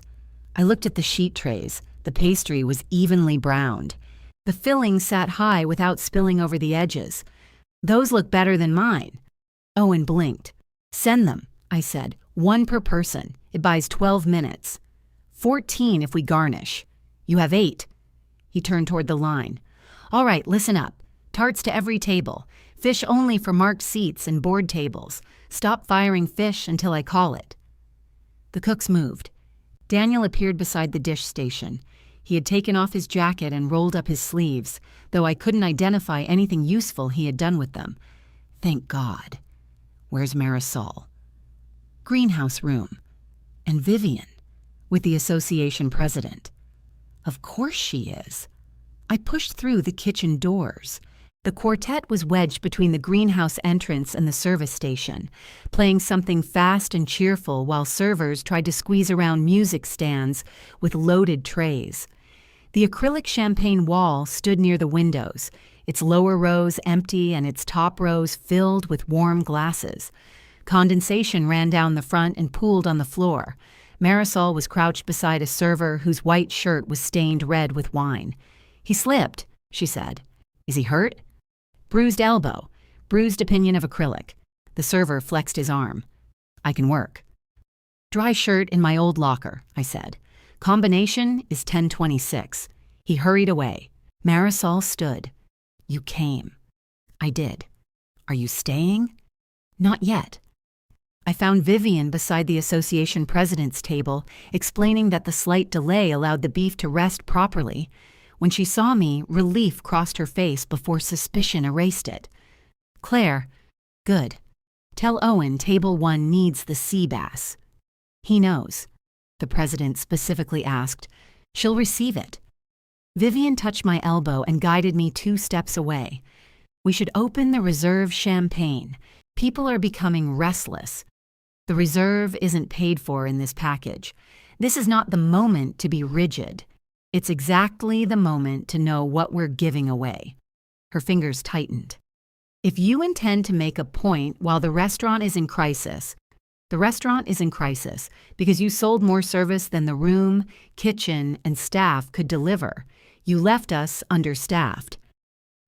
I looked at the sheet trays. The pastry was evenly browned. The filling sat high without spilling over the edges. Those look better than mine. Owen blinked. Send them, I said. 1 per person. It buys 12 minutes. 14 if we garnish. You have 8. He turned toward the line. All right, listen up. Tarts to every table. Fish only for marked seats and board tables. Stop firing fish until I call it. The cooks moved. Daniel appeared beside the dish station. He had taken off his jacket and rolled up his sleeves, though I couldn't identify anything useful he had done with them. Thank God. Where's Marisol? Greenhouse room. And Vivian, with the association president. Of course she is. I pushed through the kitchen doors. The quartet was wedged between the greenhouse entrance and the service station, playing something fast and cheerful while servers tried to squeeze around music stands with loaded trays. The acrylic champagne wall stood near the windows, its lower rows empty and its top rows filled with warm glasses. Condensation ran down the front and pooled on the floor. Marisol was crouched beside a server whose white shirt was stained red with wine. He slipped, she said. Is he hurt? Bruised elbow, bruised opinion of acrylic. The server flexed his arm. I can work. Dry shirt in my old locker, I said. Combination is 1026. He hurried away. Marisol stood. You came. I did. Are you staying? Not yet. I found Vivian beside the association president's table, explaining that the slight delay allowed the beef to rest properly. When she saw me, relief crossed her face before suspicion erased it. Claire, good. Tell Owen table 1 needs the sea bass. He knows, the president specifically asked. She'll receive it. Vivian touched my elbow and guided me 2 steps away. We should open the reserve champagne. People are becoming restless. The reserve isn't paid for in this package. This is not the moment to be rigid. It's exactly the moment to know what we're giving away. Her fingers tightened. If you intend to make a point while the restaurant is in crisis, the restaurant is in crisis because you sold more service than the room, kitchen, and staff could deliver. You left us understaffed.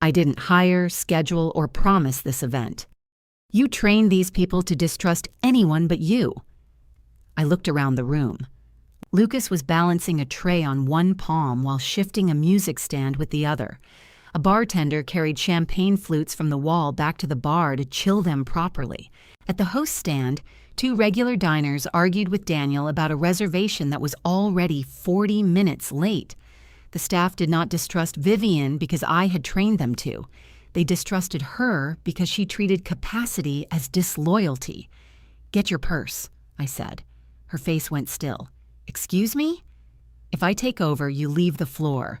I didn't hire, schedule, or promise this event. You trained these people to distrust anyone but you. I looked around the room. Lucas was balancing a tray on one palm while shifting a music stand with the other. A bartender carried champagne flutes from the wall back to the bar to chill them properly. At the host stand, 2 regular diners argued with Daniel about a reservation that was already 40 minutes late. The staff did not distrust Vivian because I had trained them to. They distrusted her because she treated capacity as disloyalty. "Get your purse," I said. Her face went still. "Excuse me?" "If I take over, you leave the floor.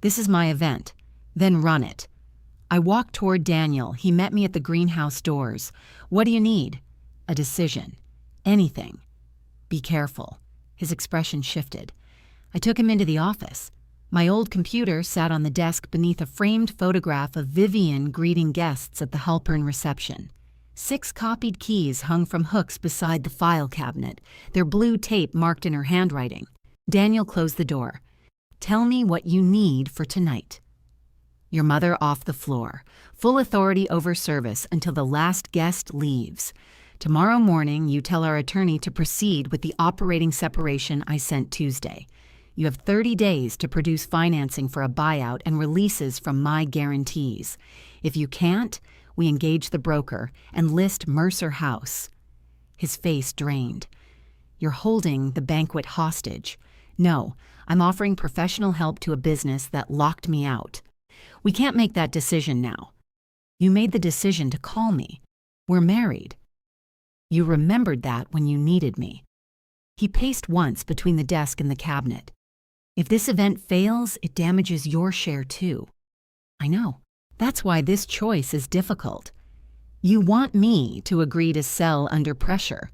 This is my event. Then run it." I walked toward Daniel. He met me at the greenhouse doors. "What do you need?" "A decision. Anything." "Be careful." His expression shifted. I took him into the office. My old computer sat on the desk beneath a framed photograph of Vivian greeting guests at the Halpern reception. 6 copied keys hung from hooks beside the file cabinet, their blue tape marked in her handwriting. Daniel closed the door. "Tell me what you need for tonight." "Your mother off the floor. Full authority over service until the last guest leaves. Tomorrow morning, you tell our attorney to proceed with the operating separation I sent Tuesday. You have 30 days to produce financing for a buyout and releases from my guarantees. If you can't, we engage the broker and list Mercer House." His face drained. "You're holding the banquet hostage." "No, I'm offering professional help to a business that locked me out." "We can't make that decision now." "You made the decision to call me. We're married." "You remembered that when you needed me." He paced once between the desk and the cabinet. "If this event fails, it damages your share too." "I know. That's why this choice is difficult. You want me to agree to sell under pressure.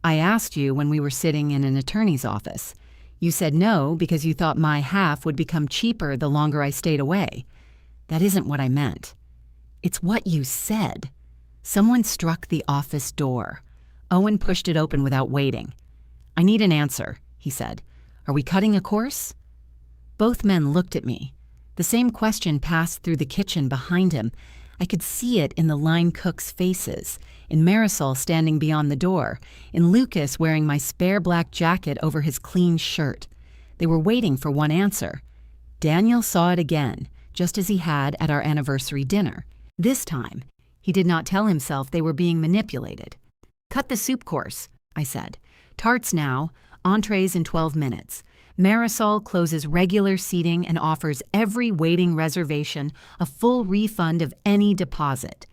I asked you when we were sitting in an attorney's office. You said no because you thought my half would become cheaper the longer I stayed away. That isn't what I meant." "It's what you said." Someone struck the office door. Owen pushed it open without waiting. "I need an answer," he said. "Are we cutting a course?" Both men looked at me. The same question passed through the kitchen behind him. I could see it in the line cooks' faces, in Marisol standing beyond the door, in Lucas wearing my spare black jacket over his clean shirt. They were waiting for one answer. Daniel saw it again, just as he had at our anniversary dinner. This time, he did not tell himself they were being manipulated. "Cut the soup course," I said. "Tarts now, entrees in 12 minutes. Marisol closes regular seating and offers every waiting reservation a full refund of any deposit.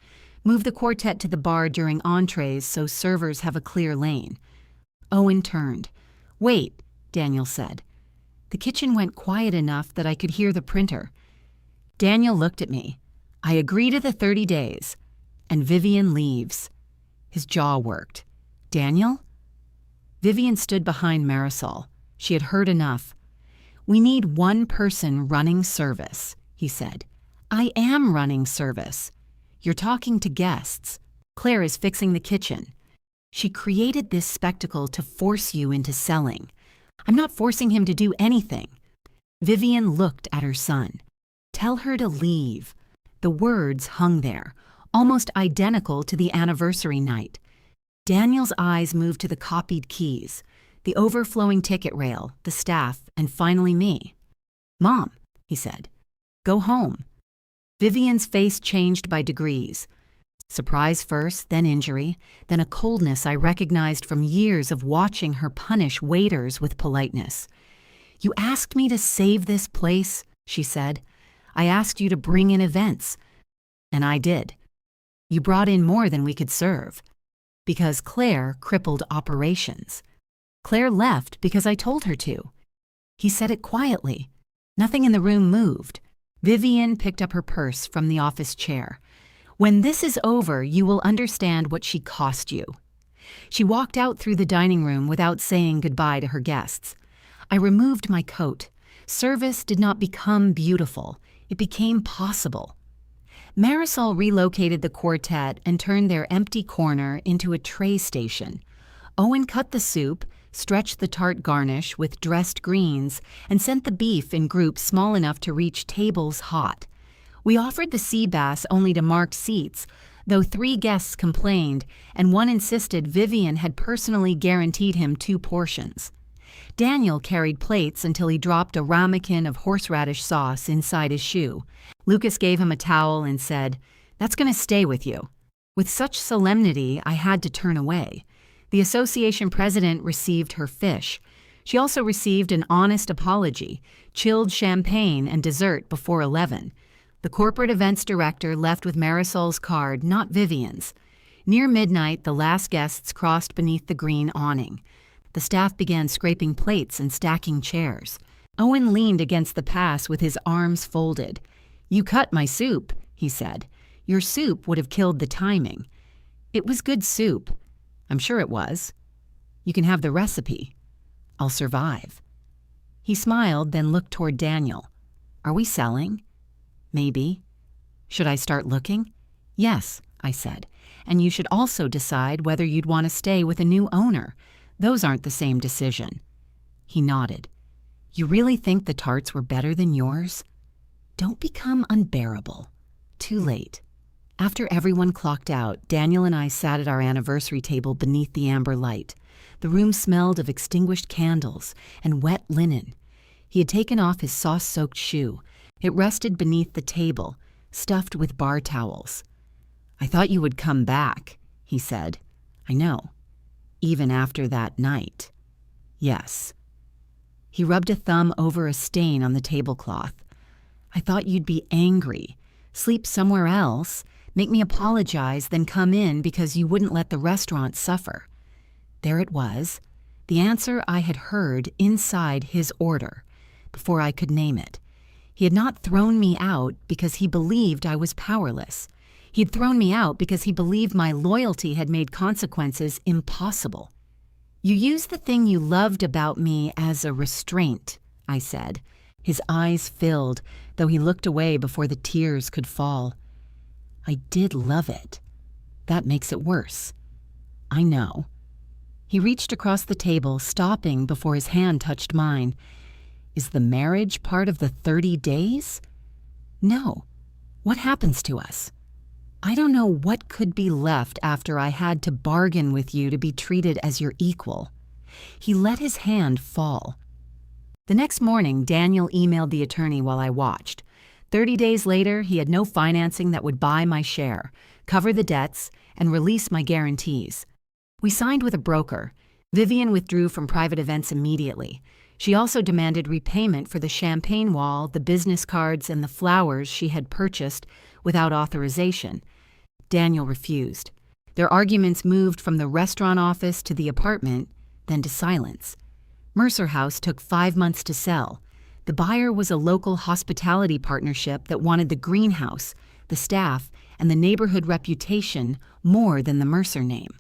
Move the quartet to the bar during entrees so servers have a clear lane." Owen turned. "Wait," Daniel said. The kitchen went quiet enough that I could hear the printer. Daniel looked at me. "I agree to the 30 days. And Vivian leaves." His jaw worked. "Daniel?" Vivian stood behind Marisol. She had heard enough. "We need one person running service," he said. "I am running service. You're talking to guests. Claire is fixing the kitchen. She created this spectacle to force you into selling. I'm not forcing him to do anything." Vivian looked at her son. "Tell her to leave." The words hung there, almost identical to the anniversary night. Daniel's eyes moved to the copied keys, the overflowing ticket rail, the staff, and finally me. "Mom," he said, "go home." Vivian's face changed by degrees. Surprise first, then injury, then a coldness I recognized from years of watching her punish waiters with politeness. "You asked me to save this place," she said. "I asked you to bring in events. And I did. You brought in more than we could serve. Because Claire crippled operations. Claire left because I told her to." He said it quietly. Nothing in the room moved. Vivian picked up her purse from the office chair. "When this is over, you will understand what she cost you." She walked out through the dining room without saying goodbye to her guests. I removed my coat. Service did not become beautiful. It became possible. Marisol relocated the quartet and turned their empty corner into a tray station. Owen cut the soup, stretched the tart garnish with dressed greens, and sent the beef in groups small enough to reach tables hot. We offered the sea bass only to marked seats, though 3 guests complained, and one insisted Vivian had personally guaranteed him 2 portions. Daniel carried plates until he dropped a ramekin of horseradish sauce inside his shoe. Lucas gave him a towel and said, "That's going to stay with you." With such solemnity, I had to turn away. The association president received her fish. She also received an honest apology, chilled champagne and dessert before 11. The corporate events director left with Marisol's card, not Vivian's. Near midnight, the last guests crossed beneath the green awning. The staff began scraping plates and stacking chairs. Owen leaned against the pass with his arms folded. "You cut my soup," he said. "Your soup would have killed the timing." "It was good soup." "I'm sure it was." "You can have the recipe." "I'll survive." He smiled, then looked toward Daniel. "Are we selling?" "Maybe." "Should I start looking?" "Yes," I said. "And you should also decide whether you'd want to stay with a new owner. Those aren't the same decision." He nodded. "You really think the tarts were better than yours?" "Don't become unbearable." Too late. After everyone clocked out, Daniel and I sat at our anniversary table beneath the amber light. The room smelled of extinguished candles and wet linen. He had taken off his sauce-soaked shoe. It rested beneath the table, stuffed with bar towels. "I thought you would come back," he said. "I know. Even after that night." "Yes." He rubbed a thumb over a stain on the tablecloth. "I thought you'd be angry, sleep somewhere else, make me apologize, then come in because you wouldn't let the restaurant suffer." There it was, the answer I had heard inside his order, before I could name it. He had not thrown me out because he believed I was powerless. He had thrown me out because he believed my loyalty had made consequences impossible. "You used the thing you loved about me as a restraint," I said. His eyes filled, though he looked away before the tears could fall. "I did love it. That makes it worse." "I know." He reached across the table, stopping before his hand touched mine. "Is the marriage part of the 30 days? "No. What happens to us?" "I don't know what could be left after I had to bargain with you to be treated as your equal." He let his hand fall. The next morning, Daniel emailed the attorney while I watched. 30 days later, he had no financing that would buy my share, cover the debts, and release my guarantees. We signed with a broker. Vivian withdrew from private events immediately. She also demanded repayment for the champagne wall, the business cards, and the flowers she had purchased without authorization. Daniel refused. Their arguments moved from the restaurant office to the apartment, then to silence. Mercer House took 5 months to sell. The buyer was a local hospitality partnership that wanted the greenhouse, the staff, and the neighborhood reputation more than the Mercer name.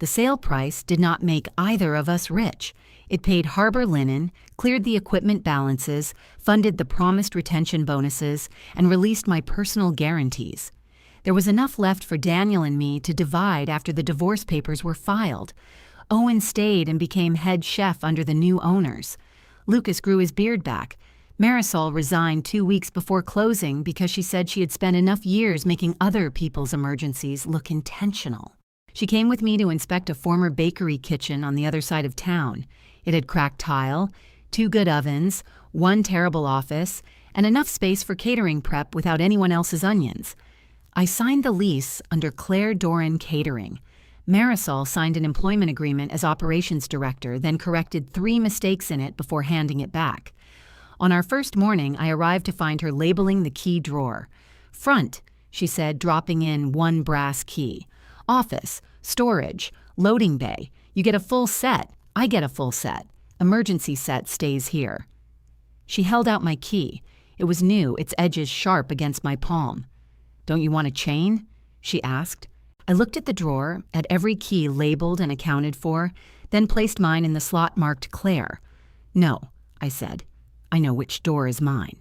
The sale price did not make either of us rich. It paid harbor linen, cleared the equipment balances, funded the promised retention bonuses, and released my personal guarantees. There was enough left for Daniel and me to divide after the divorce papers were filed. Owen stayed and became head chef under the new owners. Lucas grew his beard back. Marisol resigned 2 weeks before closing because she said she had spent enough years making other people's emergencies look intentional. She came with me to inspect a former bakery kitchen on the other side of town. It had cracked tile, 2 good ovens, 1 terrible office, and enough space for catering prep without anyone else's onions. I signed the lease under Claire Doran Catering. Marisol signed an employment agreement as operations director, then corrected 3 mistakes in it before handing it back. On our first morning, I arrived to find her labeling the key drawer. "Front," she said, dropping in 1 brass key. "Office, storage, loading bay. You get a full set. I get a full set. Emergency set stays here." She held out my key. It was new, its edges sharp against my palm. "Don't you want a chain?" she asked. I looked at the drawer, at every key labeled and accounted for, then placed mine in the slot marked Claire. "No," I said. "I know which door is mine."